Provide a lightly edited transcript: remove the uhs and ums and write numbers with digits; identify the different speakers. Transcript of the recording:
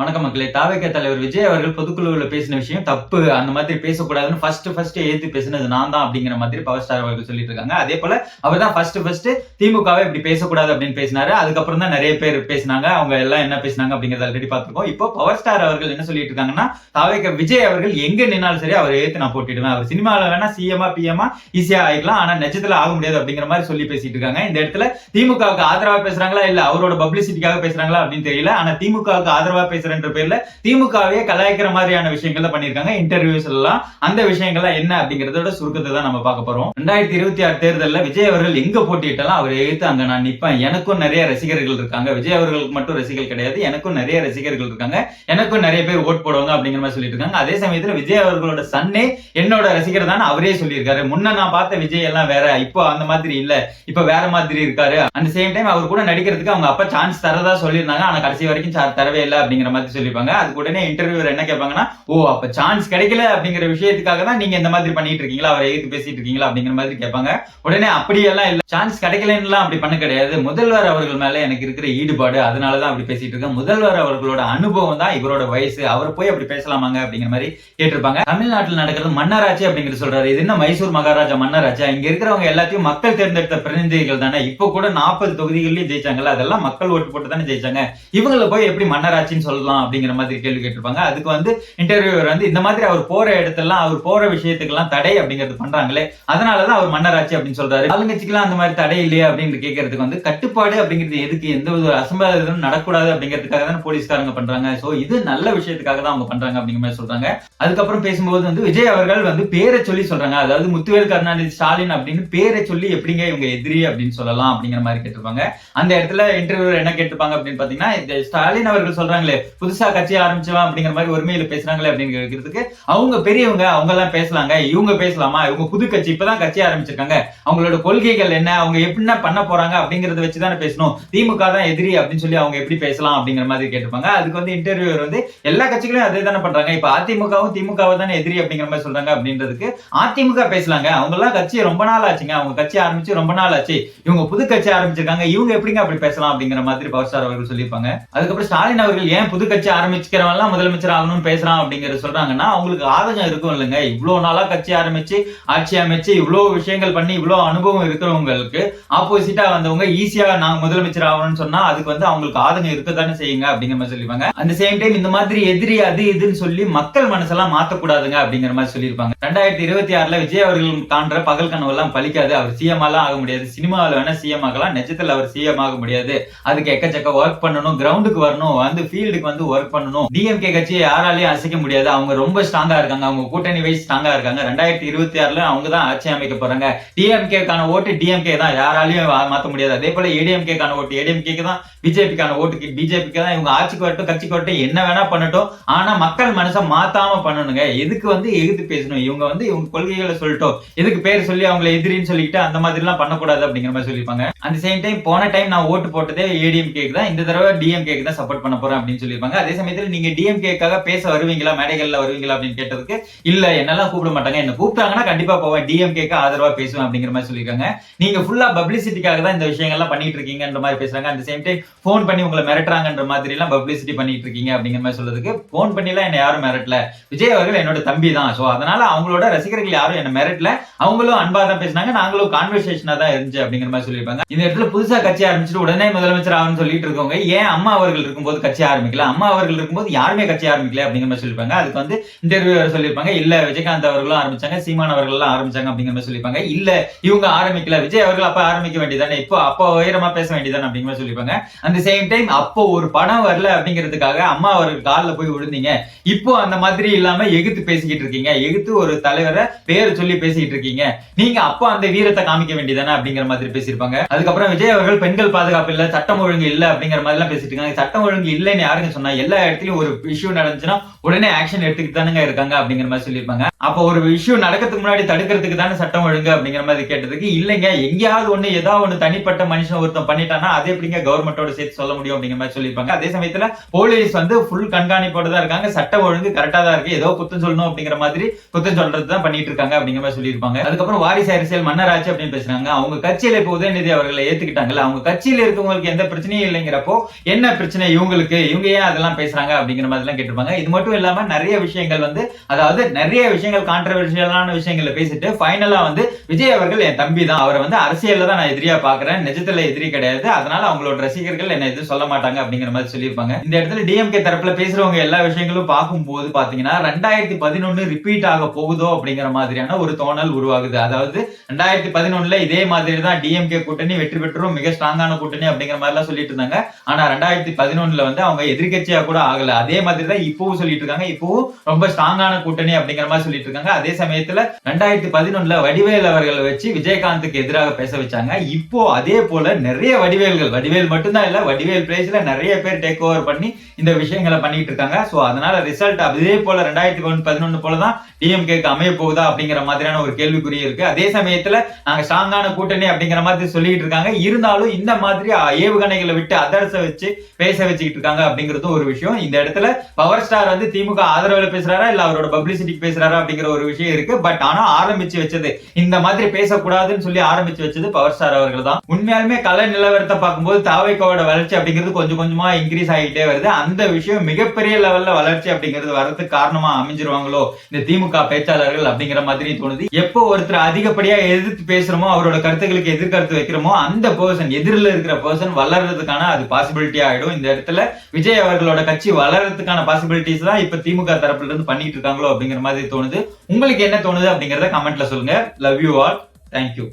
Speaker 1: வணக்கம் மக்களே. தாவேகா தலைவர் விஜய் அவர்கள் பொதுக்குழுவுல பேசின விஷயம் தப்பு. அந்த மாதிரி பேசக்கூடாதுன்னு ஃபர்ஸ்ட் ஏத்து பேசினது நான் தான் அப்படிங்கிற மாதிரி பவர் ஸ்டார் அவர்கள் சொல்லிட்டு இருக்காங்க. அதே போல அவர் தான் ஃபர்ஸ்ட் திமுகவை இப்படி பேசக்கூடாது அப்படின்னு பேசினாரு. அதுக்கப்புறம் தான் நிறைய பேர் பேசினாங்க. அவங்க எல்லாம் என்ன பேசினாங்க அப்படிங்கறத ஆல்ரெடி பார்த்திருக்கோம். இப்போ பவர் ஸ்டார் அவர்கள் என்ன சொல்லிட்டு இருக்காங்கன்னா, தாவேகா விஜய் அவர்கள் எங்க நின்னாலும் சரி அவரை ஏத்து நான் போட்டிடுவேன். அவர் சினிமாவில் வேணா சிஎம்ஆ பிஎம்ஆ ஈஸியா ஆயிக்கலாம், ஆனா நிஜத்துல ஆக முடியாது அப்படிங்கிற மாதிரி சொல்லி பேசிட்டு இருக்காங்க. இந்த இடத்துல திமுகவுக்கு ஆதரவா பேசுறாங்களா இல்ல அவரோட பப்ளிசிட்டிக்காக பேசுறாங்களா அப்படின்னு தெரியல. ஆனா திமுகவுக்கு ஆதரவா பேசுறன்ற பேர்ல திமுகவே கலாய்க்கிற மாதிரியான விஷயங்களை பண்ணிருக்காங்க இன்டர்வியூஸ் எல்லாம். அந்த விஷயங்கள்லாம் என்ன அப்படிங்கறதோட சுருக்கத்தை தான் நம்ம பார்க்க போறோம். 2026 தேர்தலில் விஜய் அவர்கள் எங்க போட்டிட்டாலும் அவரை எழுத்து அங்க நான் நிப்பேன். எனக்கும் நிறைய ரசிகர்கள் இருக்காங்க. விஜய் அவர்களுக்கு மட்டும் ரசிகர்கள் கிடையாது, எனக்கும் நிறைய ரசிகர்கள் இருக்காங்க. எனக்கும் நிறைய பேர் ஓட் போடுவாங்க அப்படிங்கிற மாதிரி சொல்லிட்டு இருக்காங்க. அதே சமயத்துல விஜய் அவர்களோட சன்னே என்னோட ரசிகர் தான் அவரே சொல்லியிருக்காரு. முன்ன நான் பார்த்த விஜய் எல்லாம் வேற, இப்போ அந்த மாதிரி இல்ல, இப்ப வேற மாதிரி இருக்காரு. அந்த சேம் டைம் அவர் கூட நடிக்கிறதுக்கு அவங்க அப்பா சான்ஸ் தரதா சொல்லியிருந்தாங்க, ஆனா கடைசி வரைக்கும் தரவே இல்லை அப்படிங்கிற மாதிரி சொல்லிருப்பாங்க. அதுக்கு உடனே இன்டர்வியூவர் என்ன கேட்பாங்கன்னா, ஓ அப்ப சான்ஸ் கிடைக்கல அப்படிங்கிற விஷயத்துக்காக தான் நீங்க இந்த மாதிரி பண்ணிட்டு இருக்கீங்களா, அவரை எதிர்த்து பேசிட்டு இருக்கீங்களா அப்படிங்கிற மாதிரி கேட்பாங்க. உடனே அப்படியெல்லாம் இல்ல, சான்ஸ் கிடைக்கலன்னு அப்படி பண்ண கிடையாது. முதல்வர் அவர்கள் மேல எனக்கு இருக்கிற ஈடுபாடு, அதனாலதான் அப்படி பேசிட்டு இருக்கேன். முதல்வர் அவர்களோட அனுபவம் தான் இவரோட வயசு, அவர் போய் அப்படி பேசலாமாங்க அப்படிங்கிற மாதிரி கேட்டிருப்பாங்க. தமிழ்நாட்டில் நடக்கிறது மன்னராட்சி அப்படிங்கிற சொல்றாரு. இது என்ன மைசூர் மகாராஜா மன்னராட்சியா? இங்க இருக்கிறவங்க எல்லாத்தையும் மக்கள் தேர்ந்தெடுத்த பிரதிநிதிகள் தானே. இப்ப கூட 40 தொகுதிகளில் ஜெயிச்சாங்கல்ல, அதெல்லாம் மக்கள் ஓட்டு போட்டு தானே ஜெயிச்சாங்க. இவங்களை போய் எப்படி மன்னராட்சின்னு சொல்லலாம் அப்படிங்கிற மாதிரி கேள்வி கேட்டிருப்பாங்க. அதுக்கு இன்டர்வியூவர் இந்த மாதிரி அவர் போற இடத்தெல்லாம் அவர் போற விஷயத்துக்கெல்லாம் தடை அப்படிங்கிறது பண்றாங்களே, அதனாலதான் அவர் மன்னராட்சி அப்படின்னு சொல்றாரு. ஆளுங்கட்சிக்கெல்லாம் அந்த மாதிரி தடை இல்லையா அப்படின்னு கேட்கறதுக்கு கட்டுப்பாடு அப்படிங்கிறது எதுக்கு, எந்த ஒரு அசம்பாவிதமும் நடக்கூடாது அப்படிங்கிறதுக்காக தான் போலீஸ்காரங்க பண்றாங்க. சோ இது நல்ல விஷயத்துக்காக தான் அவங்க பண்றாங்க அப்படிங்கிற மாதிரி சொல்றாங்க. அதுக்கப்புறம் பேசும்போது விஜய் அவர்கள் பேரை சொல்லி சொல்றாங்க. அதாவது முத்துவேல் கருணாநிதி ஸ்டாலின் அப்படின்னு பேரை சொல்லி எப்படிங்க இவங்க எதிரி அப்படின்னு சொல்லலாம் அப்படிங்கிற மாதிரி கேட்டிருப்பாங்க. அந்த இடத்துல இன்டர்வியூவர் என்ன கேட்டிருப்பாங்க அப்படின்னு பாத்தீங்கன்னா, ஸ்டாலின் அவர்கள் சொல்றாங்களே புதுசா கட்சி ஆரம்பிச்சவன் அப்படிங்கிற மாதிரி ஒருமையில பேசுறாங்களே அப்படின்னு கேட்கறதுக்கு, அவங்க பெரியவங்க, அவங்க எல்லாம் பேசலாங்க, இவங்க பேசலாமா, இவங்க புது கட்சி இப்பதான் கட்சி ஆரம்பிச்சிருக்காங்க, அவங்களோட கொள்கைகள் என்ன, அவங்க எப்படின்னா பண்ண போறாங்க அப்படிங்கறத வச்சுதானே பேசணும். திமுக தான் எதிரி அப்படின்னு சொல்லி அவங்க எப்படி பேசலாம் அப்படிங்கிற மாதிரி கேட்டிருப்பாங்க. அதுக்கு இன்டர்வியூவர் எல்லா கட்சிகளையும் அதே தானே பண்றாங்க, இப்ப அதிமுகவும் திமுக தானே எதிரி அப்படிங்கிற மாதிரி சொல்றாங்க அப்படின்றதுக்கு, அதிமுக பேசலாங்க, அவங்க எல்லாம் கட்சி ரொம்ப நாள் ஆச்சுங்க, அவங்க கட்சி ஆரம்பிச்சு ரொம்ப நாள் ஆச்சு, இவங்க புது கட்சி ஆரம்பிச்சிருக்காங்க, இவங்க எப்படிங்க அப்படி பேசலாம் அப்படிங்கிற மாதிரி பவர் ஸ்டார் அவர்கள் சொல்லியிருப்பாங்க. அதுக்கப்புறம் ஸ்டாலின் அவர்கள் ஏன் புது கட்சி ஆரம்பிச்சுக்கிறவங்க முதலமைச்சர் ஆகணும்னு பேசுறான் அப்படிங்கிற சொல்றாங்கன்னா, அவங்களுக்கு ஆதங்கம் இருக்கும் இல்லைங்க. இவ்வளவு நாளா கட்சி ஆரம்பிச்சு ஆட்சி அமைச்சு இவ்வளவு விஷயங்கள் பண்ணி இவ்வளவு அனுபவம் இருக்கிறவங்களுக்கு ஆப்போசிட்டா வந்தவங்க ஈஸியா நாங்க முதலமைச்சர் ஆகணும்னு சொன்னா அதுக்கு அவங்களுக்கு ஆதங்கம் இருக்கத்தானே செய்யுங்க அப்படிங்கிற மாதிரி சொல்லிருப்பாங்க. அந்த சேம் டைம் இந்த மாதிரி எதிரி அது இதுன்னு சொல்லி மக்கள் மனசெல்லாம் மாத்தக்கூடாதுங்க அப்படிங்கிற மாதிரி சொல்லியிருப்பாங்க. 2026 விஜய் அவர்கள் காண்ற பகல் கனவு எல்லாம் பலிக்காது. அவர் சிஎம் எல்லாம் ஆக முடியாது, சினிமாவில் வேணா சிஎம் ஆகலாம், நிஜத்துல அவர் சிஎம் ஆக முடியாது. அதுக்கு எக்கச்சக்க ஒர்க் பண்ணணும், கிரவுண்டுக்கு வரணும், ஃபீல்டுக்கு ஒர்க் பண்ணணும். டிஎம்கே கட்சியை யாராலையும் அசைக்க முடியாது, அவங்க ரொம்ப ஸ்ட்ராங்கா இருக்காங்க, அவங்க கூட்டணி வைஸ் ஸ்ட்ராங்கா இருக்காங்க. 2026 அவங்க தான் ஆட்சி அமைக்க போறாங்க. டிஎம்கேக்கான ஓட்டு டிஎம்கே தான், யாராலையும் மாத்த முடியாது. அதே போல ஏடிஎம்கேக்கான ஓட்டு ஏடிஎம்கே தான், பிஜேபிக்கான ஓட்டுக்கு பிஜேபிக்கு தான். இவங்க ஆட்சிக்கு வரட்டும், கட்சிக்கு வரட்டும், என்ன வேணா பண்ணட்டும், ஆனா மக்கள் மனசை மாத்தாம பண்ணணுங்க. எதுக்கு எதிர்த்து பேசணும், இவங்க இவங்க கொள்கைகளை சொல்லிட்டோம், எதுக்கு பேர் சொல்லி அவங்களை எதிரின்னு சொல்லிட்டு அந்த மாதிரி எல்லாம் பண்ணக்கூடாது அப்படிங்கிற மாதிரி சொல்லிருப்பாங்க. அந்த சேம் டைம் போன டைம் நான் ஓட்டு போட்டதே ஏடிஎம்கேக்கு தான், இந்த தடவை டிஎம்கேக்கு தான் சப்போர்ட் பண்ண போறேன் அப்படின்னு சொல்லியிருப்பாங்க. அதே சமயத்தில் நீங்க டிஎம்கேக்காக பேச வருவீங்களா, மேடைகள்ல வருவீங்களா அப்படின்னு கேட்டதுக்கு, இல்ல என்னெல்லாம் கூப்பிட மாட்டாங்க, என்ன கூப்பிட்டாங்கன்னா கண்டிப்பா போவேன், டிஎம்கேக்கு ஆதரவா பேசுவேன் அப்படிங்கிற மாதிரி சொல்லியிருக்காங்க. நீங்க ஃபுல்லா பப்ளிசிட்டிக்காக தான் இந்த விஷயங்கள்லாம் பண்ணிட்டு இருக்கீங்கன்ற மாதிரி பேசுறாங்க. அந்த சேம் டைம் போன் பண்ணி உங்களை மிரட்டுறாங்கன்ற மாதிரி எல்லாம் பப்ளிசிட்டி பண்ணிட்டு இருக்கீங்க அப்படிங்கிற மாதிரி சொல்றதுக்கு, போன் பண்ணி எல்லாம் என்ன யாரும் மிரட்டல, விஜய் அவர்கள் என்னோட தம்பி தான், சோ அதனால அவங்களோட ரசிகர்கள் யாரும் என்ன மிரட்டல, அவங்களும் அன்பா தான் பேசினாங்க, நாங்களும் கான்வர்சேஷனா தான் இருந்துச்சு அப்படிங்கிற மாதிரி சொல்லியிருப்பாங்க. இந்த இடத்துல புதுசா கட்சி ஆரம்பிச்சுட்டு உடனே முதலமைச்சர் ஆகும்னு சொல்லிட்டு இருக்கவங்க ஏன் அம்மா அவர்கள் இருக்கும்போது கட்சி ஆரம்பிக்கல, அம்மா அவர்கள் இருக்கும்போது யாருமே கட்சி ஆரம்பிக்கல அப்படிங்கிற மாதிரி சொல்லிருப்பாங்க. அதுக்கு இன்டர்வியூவர் சொல்லியிருப்பாங்க, இல்ல விஜயகாந்த் அவர்களும் ஆரம்பிச்சாங்க, சீமான் அவர்கள் எல்லாம் ஆரம்பிச்சாங்க அப்படிங்கிற மாதிரி சொல்லியிருப்பாங்க. இல்ல இவங்க ஆரம்பிக்கல, விஜய் அவர்கள் அப்ப ஆரம்பிக்க வேண்டியதானே, இப்போ அப்போ உயரமா பேச வேண்டியதானே அப்படிங்கிற மாதிரி சொல்லியிருப்பாங்க. அந்த சேம் டைம் அப்போ ஒரு படம் வரல அப்படிங்கிறதுக்காக அம்மா அவர்கள் காலில் போய் விழுந்தீங்க, இப்போ அந்த மாதிரி இல்லாம எகுத்து பேசிக்கிட்டு இருக்கீங்க, எகுத்து ஒரு தலைவரை பேர் சொல்லி பேசிக்கிட்டு இருக்கீங்க, நீங்க அப்போ அந்த வீரத்தை காமிக்க வேண்டியதானே அப்படிங்கிற மாதிரி பேசியிருப்பாங்க. அதுக்கப்புறம் விஜய் அவர்கள் பெண்கள் பாதுகாப்பு இல்ல, சட்டம் ஒழுங்கு இல்ல அப்படிங்கிற மாதிரி எல்லாம் பேசிட்டு இருக்காங்க. சட்டம் ஒழுங்கு இல்லைன்னு யாருங்க சொன்னா, எல்லா இடத்துலயும் ஒரு இஷ்யூ நடந்துச்சுன்னா உடனே ஆக்ஷன் எடுத்துக்கிட்டு தானுங்க இருக்காங்க அப்படிங்கிற மாதிரி சொல்லியிருப்பாங்க. அப்போ ஒரு இஷ்யூ நடக்கிறதுக்கு முன்னாடி தடுக்கிறதுக்கு தானே சட்டம் ஒழுங்கு அப்படிங்கிற மாதிரி கேட்டதுக்கு, இல்லைங்க எங்கேயாவது ஒண்ணு ஏதாவது ஒண்ணு தனிப்பட்ட மனுஷன் ஒருத்தன் பண்ணிட்டானா அதே எப்படிங்க கவர்மெண்டோட சேர்த்து சொல்ல முடியும் அப்படிங்கிற மாதிரி சொல்லியிருப்பாங்க. அதே சமயத்துல போலீஸ் ஃபுல் கண்காணிப்போட தான் இருக்காங்க, சட்டம் ஒழுங்கு கரெக்டா தான் இருக்கு, ஏதோ குத்தம் சொல்லணும் அப்படிங்கிற மாதிரி குத்தம் சொல்றது தான் பண்ணிட்டு இருக்காங்க அப்படிங்கிற மாதிரி சொல்லியிருப்பாங்க. அதுக்கப்புறம் வாரிசு அரசியல் மன்னராட்சி அப்படின்னு பேசுறாங்க. அவங்க கட்சியில இப்ப உதயநிதி அவர்களை ஏத்துக்கிட்டாங்கல்ல, அவங்க கட்சியில இருக்கவங்களுக்கு எந்த பிரச்சனையும் இல்லைங்கிறப்போ என்ன பிரச்சனை இவங்களுக்கு, இவங்க ஏன் அதெல்லாம் பேசுறாங்க அப்படிங்கிற மாதிரி எல்லாம் கேட்டிருப்பாங்க. இது மட்டும் இல்லாம நிறைய விஷயங்கள் வந்து, அதாவது நிறைய விஷயங்கள் கான்ட்ரோவர்ஷியலான விஷயங்களை பேசிட்டு ஃபைனலா வந்து விஜய் அவர்கள் என் தம்பி தான், அவரை வந்து அரசியல்ல தான் நான் எதிரியா பாக்குறேன், நிஜத்துல எதிரி கிடையாது, அதனால அவங்களோட ரசிகர்கள் என்ன எதுவும் சொல்ல மாட்டாங்க அப்படிங்கிற மாதிரி சொல்லியிருப்பாங்க. இந்த இடத்துல டிஎம்கே தரப்புல பேசுறவங்க எல்லா விஷயங்களும் பார்க்கும்போது பாத்தீங்கன்னா 2011 ரிப்பீட் ஆக போகுதோ அப்படிங்கிற மாதிரியான ஒரு தோணல் உருவாகுது. அதாவது 2011 இதே மாதிரி தான் டிஎம்கே கூட்டணி வெற்றி பெற்றும் மிக ஸ்ட்ராங்கான கூட்டணி அப்படிங்கிற மாதிரி எல்லாம் சொல்லிட்டு இருந்தாங்க. ஆனா 2011 வந்து அவங்க எதிர்கட்சியா கூட ஆகல. அதே மாதிரி தான் இப்பவும் சொல்லிட்டு இருக்காங்க. இப்பவும் ரொம்ப ஸ்ட்ராங்கான கூட்டணி அப்படிங்கிற மாதிரி சொல்லிட்டு இருக்காங்க. அதே சமயத்துல 2011 வடிவேல் அவர்களை வச்சு விஜயகாந்துக்கு எதிராக பேச வச்சாங்க. இப்போ அதே போல நிறைய வடிவேல் மட்டும்தான் இல்ல, வடிவேல் பிளேஸ்ல நிறைய பேர் டேக் ஓவர் பண்ணி இந்த விஷயங்களை பண்ணிட்டு இருக்காங்க. சோ அதனால ரிசல்ட் அதே போல 2011 போலதான் டிஎம்கேக்கு அமைய போகுதா அப்படிங்கிற மாதிரியான ஒரு கேள்விக்குறி இருக்கு. அதே சமயத்துல நாங்க ஸ்ட்ராங்கான கூட்டணி அப்படிங்கிற மாதிரி சொல்லிட்டு இருக்காங்க. இருந்தாலும் இந்த மாதிரி ஏவுகணைகளை விட்டு அதர்ச வச்சு பேச வச்சுக்கிட்டு இருக்காங்க அப்படிங்கிறது ஒரு விஷயம். இந்த இடத்துல பவர் ஸ்டார் வந்து திமுக ஆதரவுல பேசுறாரா இல்ல அவரோட பப்ளிசிட்டிக்கு பேசுறாரா அப்படிங்கிற ஒரு விஷயம் இருக்கு. பட் ஆனா ஆரம்பிச்சு வச்சது இந்த மாதிரி பேசக்கூடாதுன்னு சொல்லி ஆரம்பிச்சு வச்சது பவர் ஸ்டார் அவர்கள் தான். உண்மையாலுமே கலை நிலவரத்தை பார்க்கும்போது தாவேக்காவோட வளர்ச்சி அப்படிங்கிறது கொஞ்சம் கொஞ்சமா இன்க்ரீஸ் ஆகிட்டே வருது. அந்த விஷயம் மிகப்பெரிய லெவல்ல வளர்ச்சி அப்படிங்கிறது வரதுக்கு காரணமா அமைஞ்சிருவாங்களோ இந்த திமுக பேச்சாளர்கள் அப்படிங்கிற மாதிரி தோணுது. எப்போ ஒருத்தர் அதிகப்படியா எதிர்த்து பேசுறோமோ, அவரோட கருத்துக்களுக்கு எதிர்கருத்து வைக்கிறோமோ, அந்த பர்சன் எதிரில் இருக்கிற பர்சன் வளர்றதுக்கான அது பாசிபிலிட்டி ஆயிடும். இந்த இடத்துல விஜய் அவர்களோட கட்சி வளர்றதுக்கான பாசிபிலிட்டிஸ் தான் இப்ப திமுக தரப்புல இருந்து பண்ணிட்டு இருக்காங்களோ அப்படிங்கிற மாதிரி தோணுது. உங்களுக்கு என்ன தோணுது அப்படிங்கறத கமெண்ட்ல சொல்லுங்க. Love you all. தேங்க்யூ.